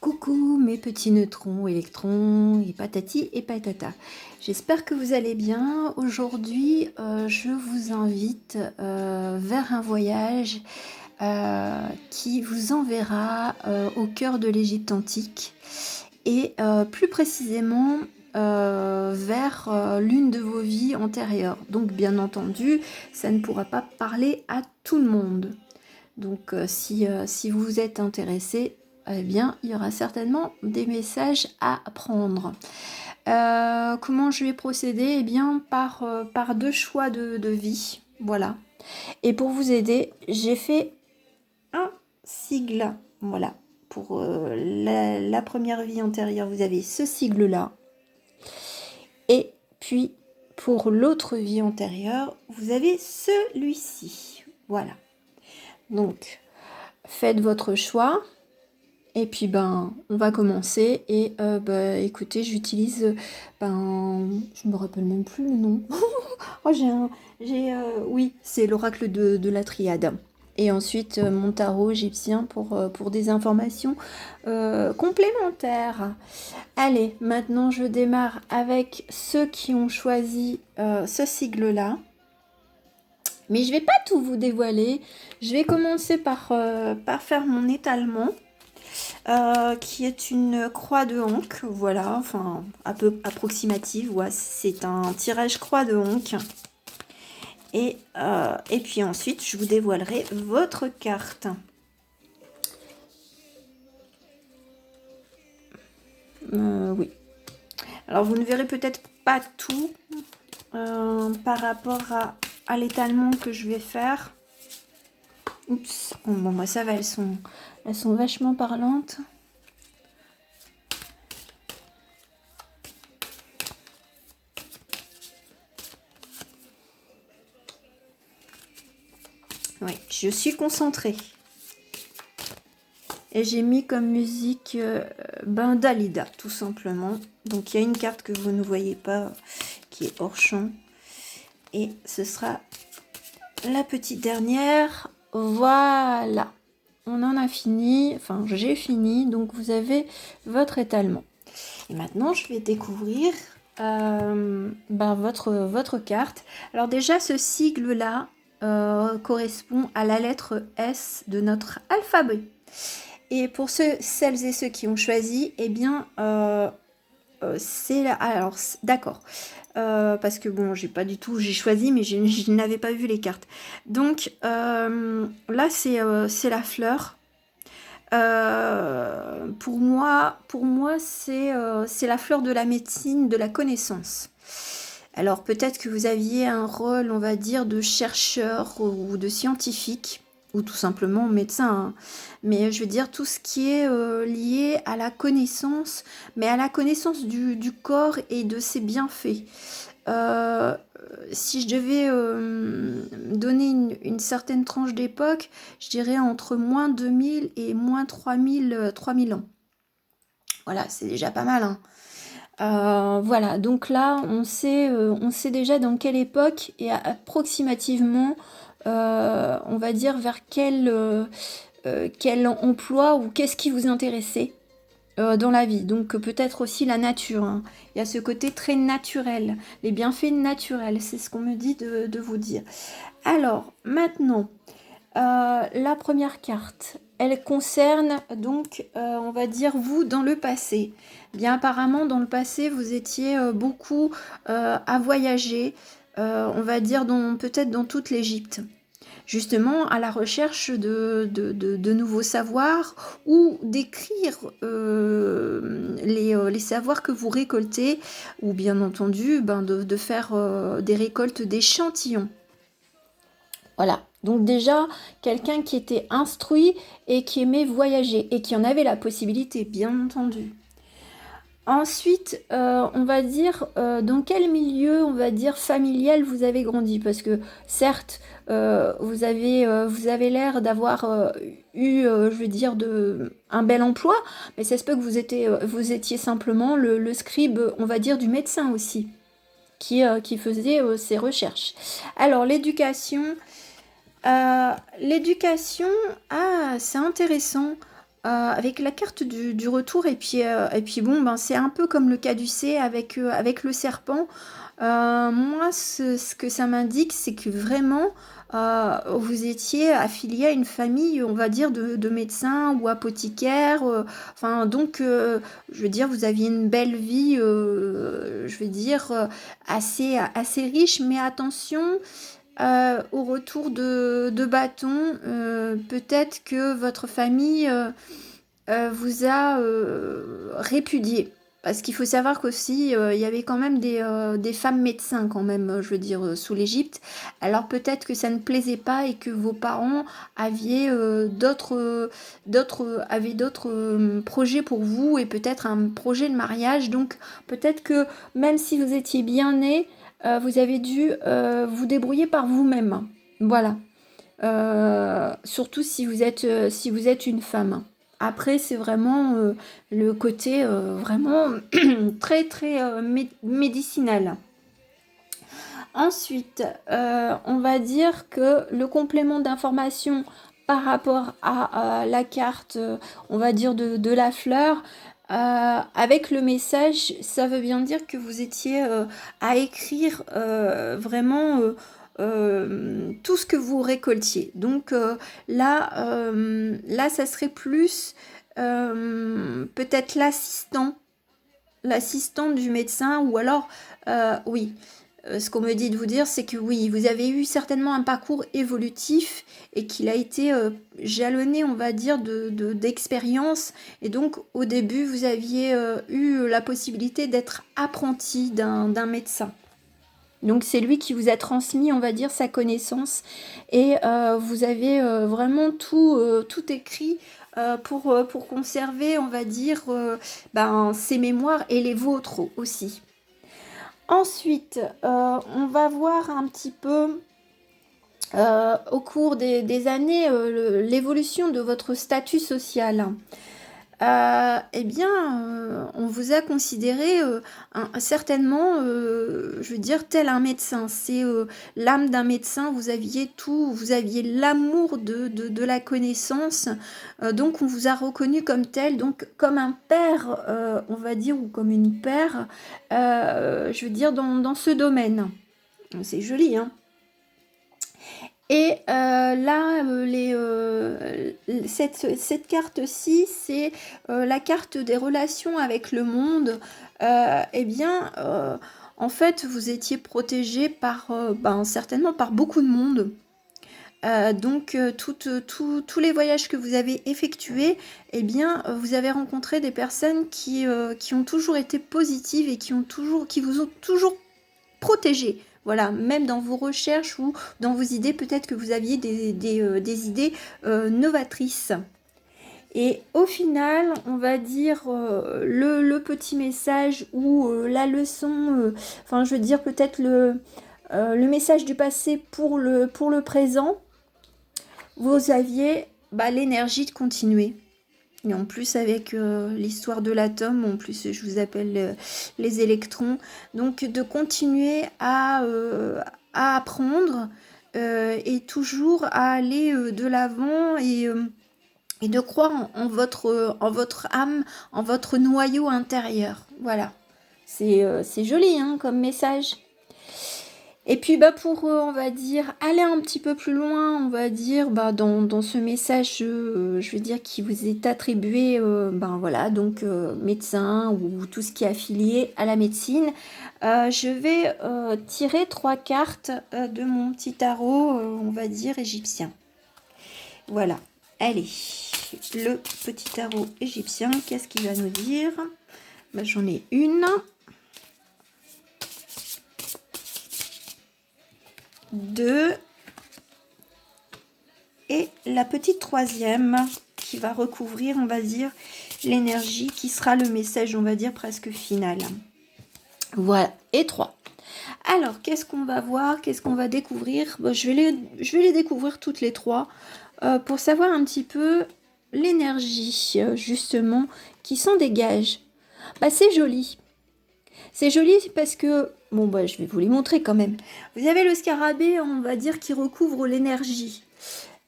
Coucou mes petits neutrons, électrons et patati et patata. J'espère que vous allez bien. Aujourd'hui, je vous invite vers un voyage qui vous enverra au cœur de l'Égypte antique et plus précisément vers l'une de vos vies antérieures. Donc bien entendu, ça ne pourra pas parler à tout le monde. Donc si vous êtes intéressé, eh bien, il y aura certainement des messages à prendre. Comment je vais procéder? Eh bien, par deux choix de vie. Voilà. Et pour vous aider, j'ai fait un sigle. Voilà. Pour la première vie antérieure, vous avez ce sigle-là. Et puis, pour l'autre vie antérieure, vous avez celui-ci. Voilà. Donc, faites votre choix. Et puis on va commencer et écoutez, j'utilise je me rappelle même plus le nom. Oh oui, c'est l'oracle de la triade. Et ensuite mon tarot égyptien pour des informations complémentaires. Allez, maintenant je démarre avec ceux qui ont choisi ce sigle-là. Mais je vais pas tout vous dévoiler. Je vais commencer par faire mon étalement. Qui est une croix de Ankh, voilà, enfin un peu approximative, ouais, c'est un tirage croix de Ankh. Et puis ensuite, je vous dévoilerai votre carte. Oui. Alors, vous ne verrez peut-être pas tout par rapport à l'étalement que je vais faire. Oups, bon, moi ça va, elles sont vachement parlantes. Oui, je suis concentrée. Et j'ai mis comme musique Dalida, tout simplement. Donc il y a une carte que vous ne voyez pas, qui est hors champ. Et ce sera la petite dernière. Voilà. On en a fini. Enfin, j'ai fini. Donc vous votre étalement. Et maintenant, je vais découvrir votre carte. Alors déjà, ce sigle-là correspond à la lettre S de notre alphabet. Et pour celles et ceux qui ont choisi, eh bien, c'est là. Alors, d'accord. Parce que bon, j'ai choisi, mais je n'avais pas vu les cartes. Donc, là, c'est la fleur. Pour moi, c'est la fleur de la médecine, de la connaissance. Alors, peut-être que vous aviez un rôle, on va dire, de chercheur ou de scientifique, ou tout simplement médecin, hein. Mais je veux dire tout ce qui est lié à la connaissance, mais à la connaissance du corps et de ses bienfaits. Euh, Si je devais donner une certaine tranche d'époque, je dirais entre moins 2000 et moins 3000 ans. Voilà, c'est déjà pas mal, hein. Voilà, donc là, on sait déjà dans quelle époque et approximativement, on va dire vers quel emploi ou qu'est-ce qui vous intéressait dans la vie. Donc peut-être aussi la nature, hein. Il y a ce côté très naturel, les bienfaits naturels, c'est ce qu'on me dit de vous dire. Alors, maintenant, la première carte, elle concerne donc, on va dire, vous dans le passé. Bien apparemment, dans le passé, vous étiez beaucoup à voyager, on va dire, peut-être dans toute l'Égypte. Justement, à la recherche de nouveaux savoirs ou d'écrire les savoirs que vous récoltez, ou bien entendu, de faire des récoltes d'échantillons. Voilà, donc déjà, quelqu'un qui était instruit et qui aimait voyager et qui en avait la possibilité, bien entendu. Ensuite, on va dire dans quel milieu, on va dire familial, vous avez grandi, parce que certes, vous avez l'air d'avoir eu, je veux dire, un bel emploi, mais ça se peut que vous étiez simplement le scribe, on va dire, du médecin aussi, qui faisait ses recherches. Alors l'éducation, c'est intéressant. avec la carte du retour et puis bon, ben, c'est un peu comme le caducée avec le serpent. Moi, ce que ça m'indique, c'est que vraiment, vous étiez affilié à une famille, on va dire, de médecins ou apothicaires. Enfin, donc, je veux dire, vous aviez une belle vie, je veux dire, assez riche, mais attention. Au retour de bâton, peut-être que votre famille vous a répudié. Parce qu'il faut savoir qu'aussi, il y avait quand même des femmes médecins, quand même, je veux dire, sous l'Égypte. Alors peut-être que ça ne plaisait pas et que vos parents aviez avaient d'autres projets pour vous et peut-être un projet de mariage. Donc peut-être que même si vous étiez bien né, vous avez dû vous débrouiller par vous-même. Voilà. Surtout si vous êtes une femme. Après, c'est vraiment le côté vraiment très très médicinal. Ensuite, on va dire que le complément d'information par rapport à la carte, on va dire de la fleur, avec le message, ça veut bien dire que vous étiez à écrire vraiment tout ce que vous récoltiez. Donc là, ça serait plus peut-être l'assistant du médecin, ou alors, oui. Ce qu'on me dit de vous dire, c'est que oui, vous avez eu certainement un parcours évolutif et qu'il a été jalonné, on va dire, d'expérience. Et donc, au début, vous aviez eu la possibilité d'être apprenti d'un médecin. Donc, c'est lui qui vous a transmis, on va dire, sa connaissance. Et vous avez vraiment tout écrit pour conserver, on va dire, ses mémoires et les vôtres aussi. Ensuite, on va voir un petit peu au cours des années l'évolution de votre statut social. Eh bien, on vous a considéré certainement, je veux dire, tel un médecin. C'est l'âme d'un médecin, vous aviez tout, vous aviez l'amour de la connaissance. Donc, on vous a reconnu comme tel, donc comme un père, on va dire, ou comme une père, je veux dire, dans ce domaine. C'est joli, hein? Et là, cette carte-ci, c'est la carte des relations avec le monde. Eh bien, en fait, vous étiez protégé par, certainement par beaucoup de monde. Donc, tous les voyages que vous avez effectués, eh bien, vous avez rencontré des personnes qui ont toujours été positives et qui vous ont toujours protégé. Voilà, même dans vos recherches ou dans vos idées, peut-être que vous aviez des idées novatrices. Et au final, on va dire le petit message ou la leçon, enfin je veux dire peut-être le message du passé pour le présent, vous aviez l'énergie de continuer. Et en plus avec l'histoire de l'atome, en plus je vous appelle les électrons, donc de continuer à apprendre et toujours à aller de l'avant et de croire en votre âme, en votre noyau intérieur. Voilà, c'est joli hein, comme message. Et puis pour, on va dire, aller un petit peu plus loin, on va dire, dans ce message, je veux dire, qui vous est attribué, voilà, donc médecin ou tout ce qui est affilié à la médecine, je vais tirer 3 cartes de mon petit tarot, on va dire, égyptien. Voilà, allez, le petit tarot égyptien, qu'est-ce qu'il va nous dire? J'en ai une. 2 et la petite troisième qui va recouvrir, on va dire, l'énergie qui sera le message, on va dire, presque final. Voilà, et 3. Alors, qu'est-ce qu'on va voir? Qu'est-ce qu'on va découvrir? Je vais les découvrir toutes les 3 pour savoir un petit peu l'énergie, justement, qui s'en dégage. C'est joli. C'est joli parce que, je vais vous les montrer quand même. Vous avez le scarabée, on va dire, qui recouvre l'énergie.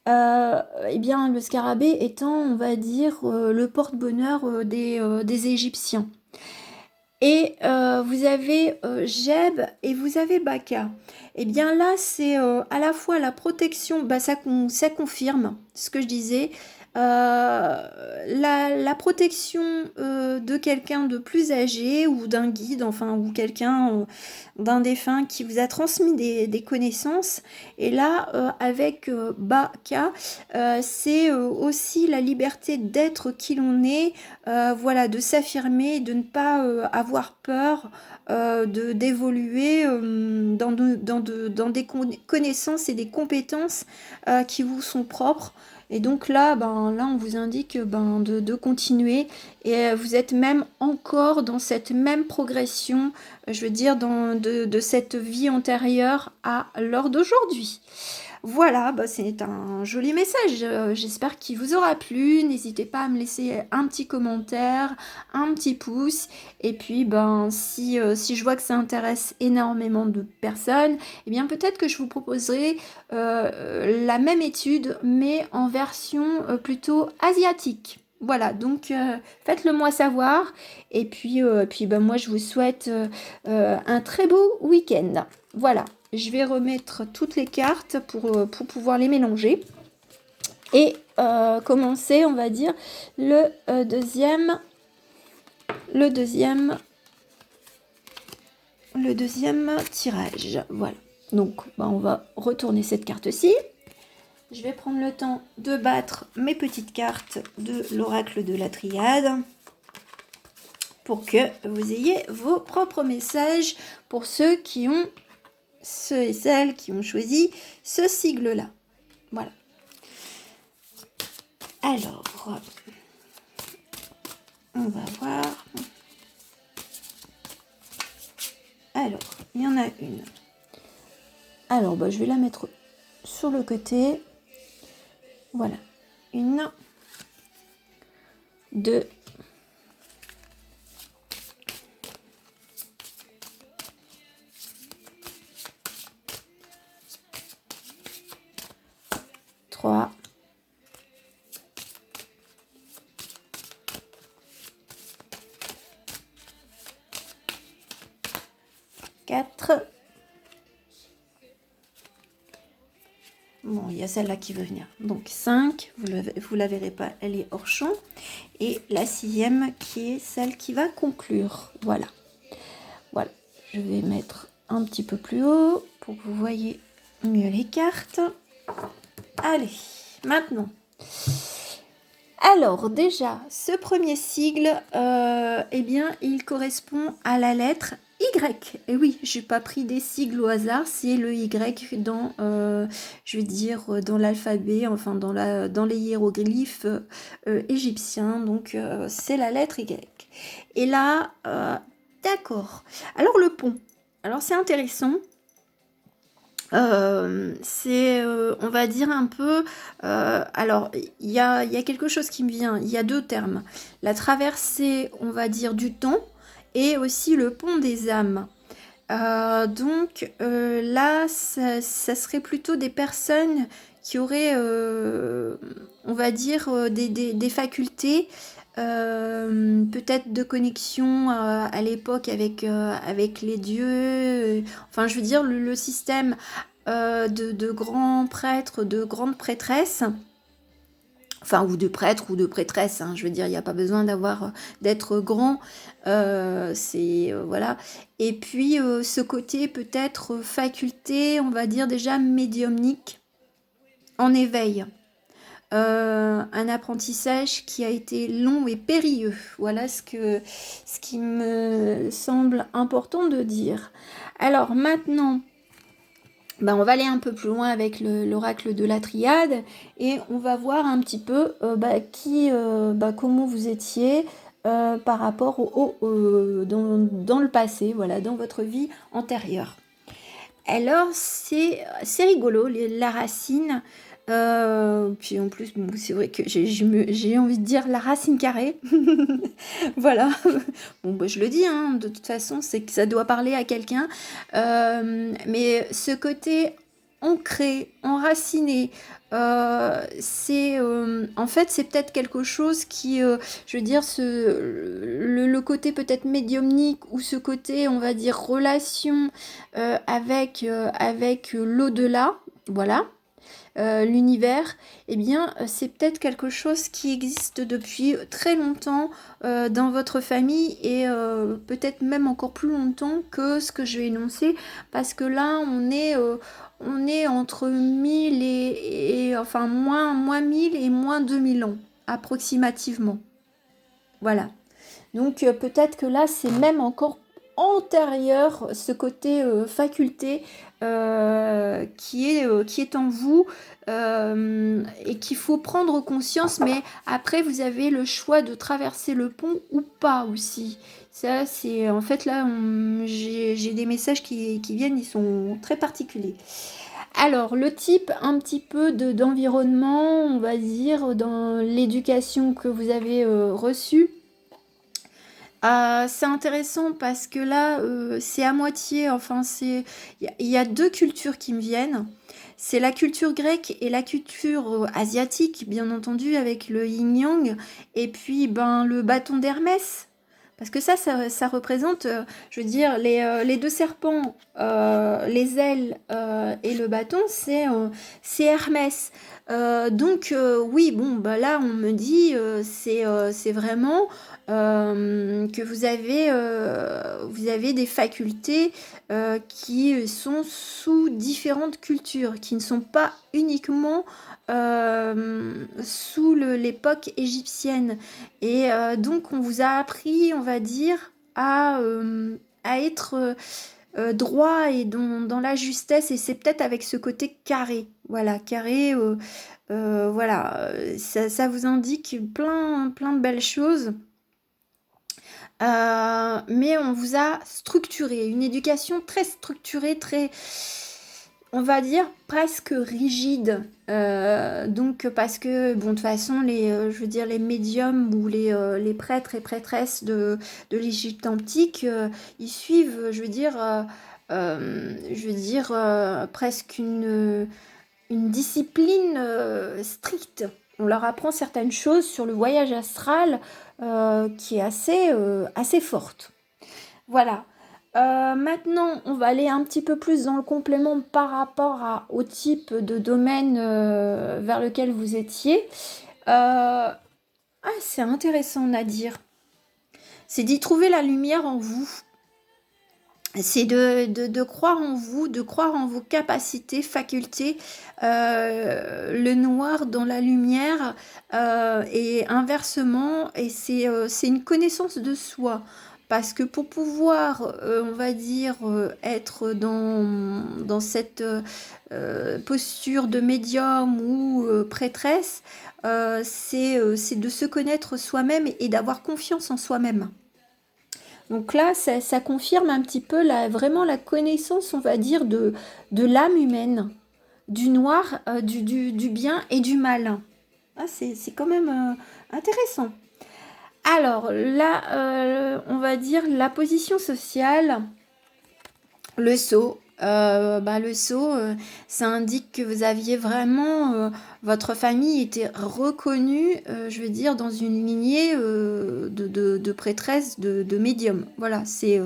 Eh bien, le scarabée étant, on va dire, le porte-bonheur des Égyptiens. Et vous avez Geb et vous avez Baka. Eh bien là, c'est à la fois la protection, bah, ça confirme ce que je disais. La protection de quelqu'un de plus âgé ou d'un guide, enfin, ou quelqu'un d'un défunt qui vous a transmis des connaissances. Et là, avec Baka, c'est aussi la liberté d'être qui l'on est, voilà, de s'affirmer, de ne pas avoir peur d'évoluer dans des connaissances et des compétences qui vous sont propres. Et donc là, là on vous indique de continuer et vous êtes même encore dans cette même progression, je veux dire, de cette vie antérieure à l'heure d'aujourd'hui. Voilà, c'est un joli message. J'espère qu'il vous aura plu. N'hésitez pas à me laisser un petit commentaire, un petit pouce. Et puis, si je vois que ça intéresse énormément de personnes, eh bien peut-être que je vous proposerai la même étude, mais en version plutôt asiatique. Voilà, donc faites-le moi savoir. Et puis moi, je vous souhaite un très beau week-end. Voilà. Je vais remettre toutes les cartes pour pouvoir les mélanger. Et commencer, on va dire, le deuxième tirage. Voilà. Donc, on va retourner cette carte-ci. Je vais prendre le temps de battre mes petites cartes de l'oracle de la triade pour que vous ayez vos propres messages pour ceux et celles qui ont choisi ce sigle-là. Voilà. Alors, on va voir. Alors, il y en a une. Alors, je vais la mettre sur le côté. Voilà. 1, 2, 3, 4. Bon, il y a celle-là qui veut venir. Donc 5, vous la verrez pas, elle est hors champ. Et la 6e qui est celle qui va conclure. Voilà. Voilà. Je vais mettre un petit peu plus haut pour que vous voyez mieux les cartes. Allez, maintenant. Alors déjà, ce premier sigle, eh bien, il correspond à la lettre Y. Et oui, j'ai pas pris des sigles au hasard, c'est le Y dans, je veux dire, dans l'alphabet, enfin dans les hiéroglyphes égyptiens. Donc c'est la lettre Y. Et là, d'accord. Alors le pont. Alors c'est intéressant. C'est, on va dire un peu, alors il y a quelque chose qui me vient, il y a 2 termes. La traversée, on va dire, du temps et aussi le pont des âmes. Donc là, ça serait plutôt des personnes qui auraient, on va dire, des facultés, peut-être de connexion à l'époque avec les dieux. Enfin, je veux dire, le système de grands prêtres, de grandes prêtresses, enfin, ou de prêtres ou de prêtresses, hein, je veux dire, il n'y a pas besoin d'être grand, voilà. Et puis, ce côté peut-être faculté, on va dire déjà médiumnique, en éveil. Un apprentissage qui a été long et périlleux. Voilà ce qui me semble important de dire. Alors maintenant, on va aller un peu plus loin avec l'oracle de la triade et on va voir un petit peu comment vous étiez par rapport dans le passé, voilà, dans votre vie antérieure. Alors c'est rigolo, la racine. Puis en plus, c'est vrai que j'ai envie de dire la racine carrée. Voilà. Bon, je le dis, hein, de toute façon, c'est que ça doit parler à quelqu'un. Mais ce côté ancré, enraciné. En fait, c'est peut-être quelque chose qui, je veux dire, le côté peut-être médiumnique ou ce côté, on va dire, relation avec l'au-delà, voilà, l'univers, eh bien, c'est peut-être quelque chose qui existe depuis très longtemps dans votre famille et peut-être même encore plus longtemps que ce que je vais énoncer, parce que là, on est entre 1000 enfin, moins 1000 et moins 2000 ans, approximativement. Voilà. Donc peut-être que là, c'est même encore antérieur, ce côté faculté qui est en vous et qu'il faut prendre conscience, mais après, vous avez le choix de traverser le pont ou pas aussi. Ça, c'est en fait là, j'ai des messages qui viennent, ils sont très particuliers. Alors, le type un petit peu d'environnement, on va dire, dans l'éducation que vous avez reçue. C'est intéressant parce que là, c'est à moitié, enfin, il y a deux cultures qui me viennent. C'est la culture grecque et la culture asiatique, bien entendu, avec le yin-yang, et puis ben, le bâton d'Hermès. Parce que ça représente, je veux dire, les deux serpents, les ailes et le bâton, c'est Hermès. Donc, oui, bon, bah là, on me dit, c'est vraiment que vous avez des facultés qui sont sous différentes cultures, qui ne sont pas uniquement sous l'époque égyptienne. Et donc, on vous a appris, on va dire, à être droit et dans la justesse. Et c'est peut-être avec ce côté carré. Voilà, carré, voilà, ça vous indique plein de belles choses. Mais on vous a structuré, une éducation très structurée, très, on va dire, presque rigide. Donc, parce que, bon, de toute façon, je veux dire, les médiums ou les prêtres et prêtresses de l'Égypte antique, ils suivent, je veux dire, presque une discipline stricte. On leur apprend certaines choses sur le voyage astral qui est assez forte. Voilà. Maintenant, on va aller un petit peu plus dans le complément par rapport au type de domaine vers lequel vous étiez. C'est intéressant à dire. C'est d'y trouver la lumière en vous. C'est de croire en vous, de croire en vos capacités, facultés, le noir dans la lumière et inversement, et c'est une connaissance de soi. Parce que pour pouvoir, on va dire, être dans cette posture de médium ou prêtresse, c'est de se connaître soi-même et d'avoir confiance en soi-même. Donc là, ça confirme un petit peu vraiment la connaissance, on va dire, de l'âme humaine, du noir, du bien et du mal. C'est quand même intéressant. Alors là, on va dire la position sociale, le sceau. Le sceau, ça indique que vous aviez vraiment, votre famille était reconnue, je veux dire, dans une lignée de prêtresse, de médium. Voilà, c'est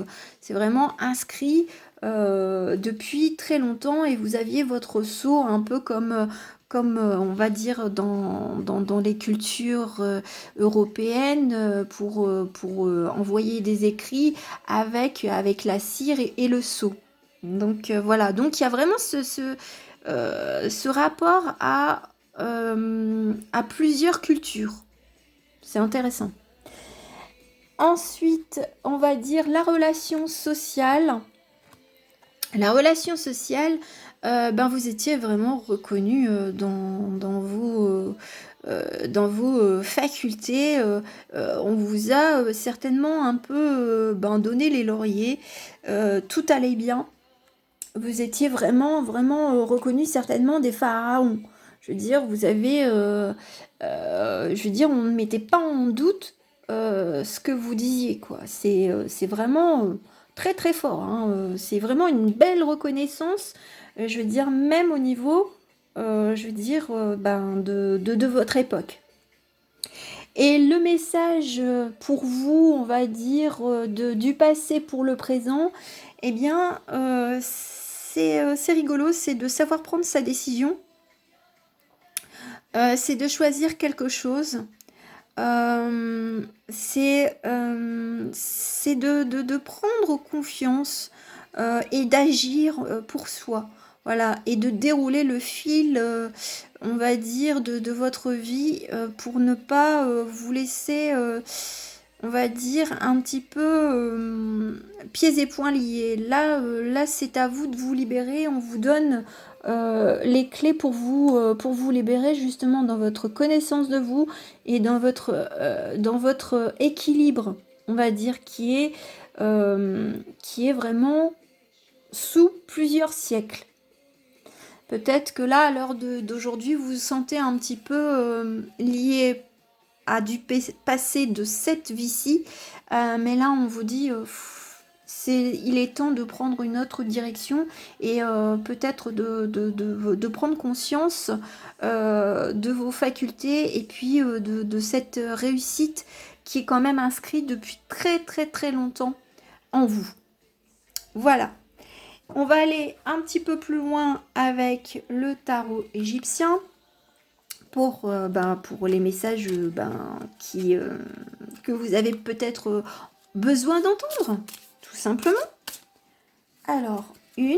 vraiment inscrit depuis très longtemps et vous aviez votre sceau un peu comme on va dire dans les cultures européennes pour envoyer des écrits avec la cire et le sceau. Donc voilà, donc il y a vraiment ce rapport à plusieurs cultures. C'est intéressant. Ensuite, on va dire la relation sociale. La relation sociale, vous étiez vraiment reconnu dans vos facultés. On vous a certainement un peu donné les lauriers. Tout allait bien. Vous étiez vraiment, vraiment reconnu certainement des pharaons. Je veux dire, vous avez, je veux dire, on ne mettait pas en doute ce que vous disiez, quoi. C'est vraiment très très fort, hein. C'est vraiment une belle reconnaissance, je veux dire, même au niveau, je veux dire, de votre époque. Et le message pour vous, on va dire, du passé pour le présent, eh bien, c'est rigolo, c'est de savoir prendre sa décision, c'est de choisir quelque chose. C'est de prendre confiance et d'agir pour soi. Voilà, et de dérouler le fil, on va dire, de votre vie pour ne pas vous laisser, on va dire, un petit peu pieds et poings liés. Là, c'est à vous de vous libérer. On vous donne les clés pour vous libérer justement dans votre connaissance de vous et dans votre équilibre, on va dire, qui est vraiment sous plusieurs siècles. Peut-être que là, à l'heure d'aujourd'hui, vous vous sentez un petit peu lié à du passé de cette vie-ci, mais là, on vous dit, il est temps de prendre une autre direction et peut-être de prendre conscience de vos facultés et puis de cette réussite qui est quand même inscrite depuis très très très longtemps en vous. Voilà. On va aller un petit peu plus loin avec le tarot égyptien pour les messages que vous avez peut-être besoin d'entendre, tout simplement. Alors, 1,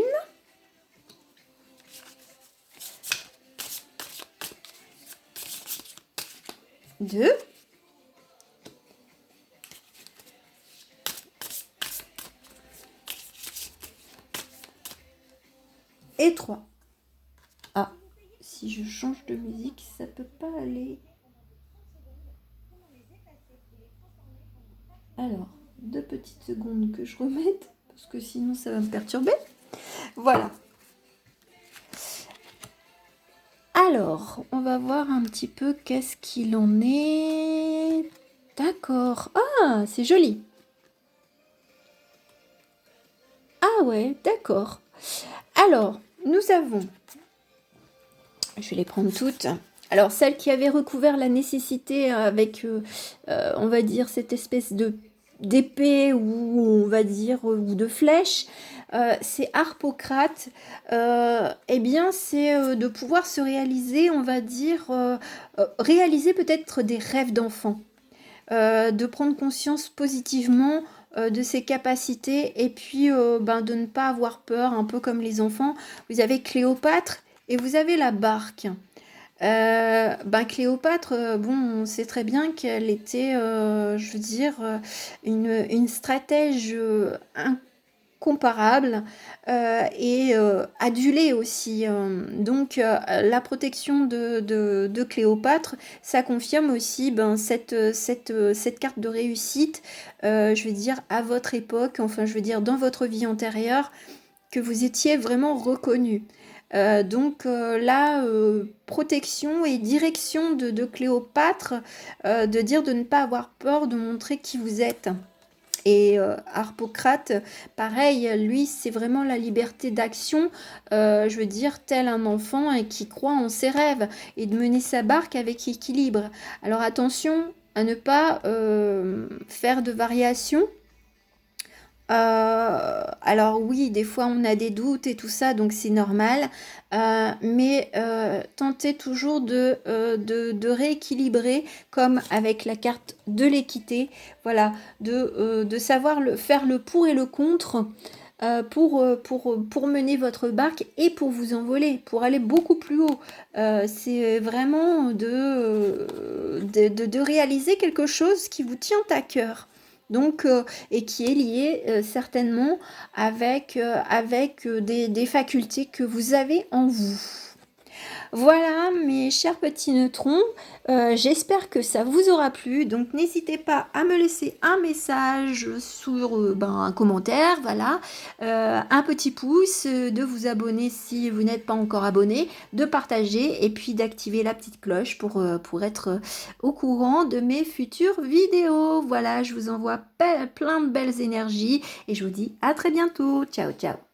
2, et 3. Ah, si je change de musique, ça peut pas aller. Alors, 2 petites secondes que je remette, parce que sinon ça va me perturber. Voilà. Alors, on va voir un petit peu qu'est-ce qu'il en est. D'accord. Ah, c'est joli. Ah ouais, d'accord. Alors, nous avons... Je vais les prendre toutes. Alors, celle qui avait recouvert la nécessité avec, on va dire, cette espèce d'épée ou on va dire ou de flèche, c'est Harpocrate. Eh bien, c'est de pouvoir se réaliser, on va dire, réaliser peut-être des rêves d'enfant, de prendre conscience positivement de ses capacités et puis de ne pas avoir peur, un peu comme les enfants. Vous avez Cléopâtre et vous avez la barque. Cléopâtre, bon, on sait très bien qu'elle était, je veux dire, une stratège incomparable et adulée aussi. Donc, la protection de Cléopâtre, ça confirme aussi cette carte de réussite, je veux dire, à votre époque, enfin, je veux dire, dans votre vie antérieure, que vous étiez vraiment reconnu. Protection et direction de Cléopâtre, de dire de ne pas avoir peur de montrer qui vous êtes. Et Harpocrate, pareil, lui, c'est vraiment la liberté d'action, je veux dire, tel un enfant et qui croit en ses rêves et de mener sa barque avec équilibre. Alors attention à ne pas faire de variations. Alors oui, des fois on a des doutes et tout ça, donc c'est normal, mais tentez toujours de rééquilibrer comme avec la carte de l'équité, voilà, de savoir faire le pour et le contre pour mener votre barque et pour vous envoler, pour aller beaucoup plus haut. C'est vraiment de réaliser quelque chose qui vous tient à cœur. Donc, et qui est lié certainement avec des facultés que vous avez en vous. Voilà mes chers petits neutrons, j'espère que ça vous aura plu, donc n'hésitez pas à me laisser un message sur, un commentaire, voilà, un petit pouce, de vous abonner si vous n'êtes pas encore abonné, de partager et puis d'activer la petite cloche pour être, au courant de mes futures vidéos. Voilà, je vous envoie plein de belles énergies et je vous dis à très bientôt. Ciao, ciao.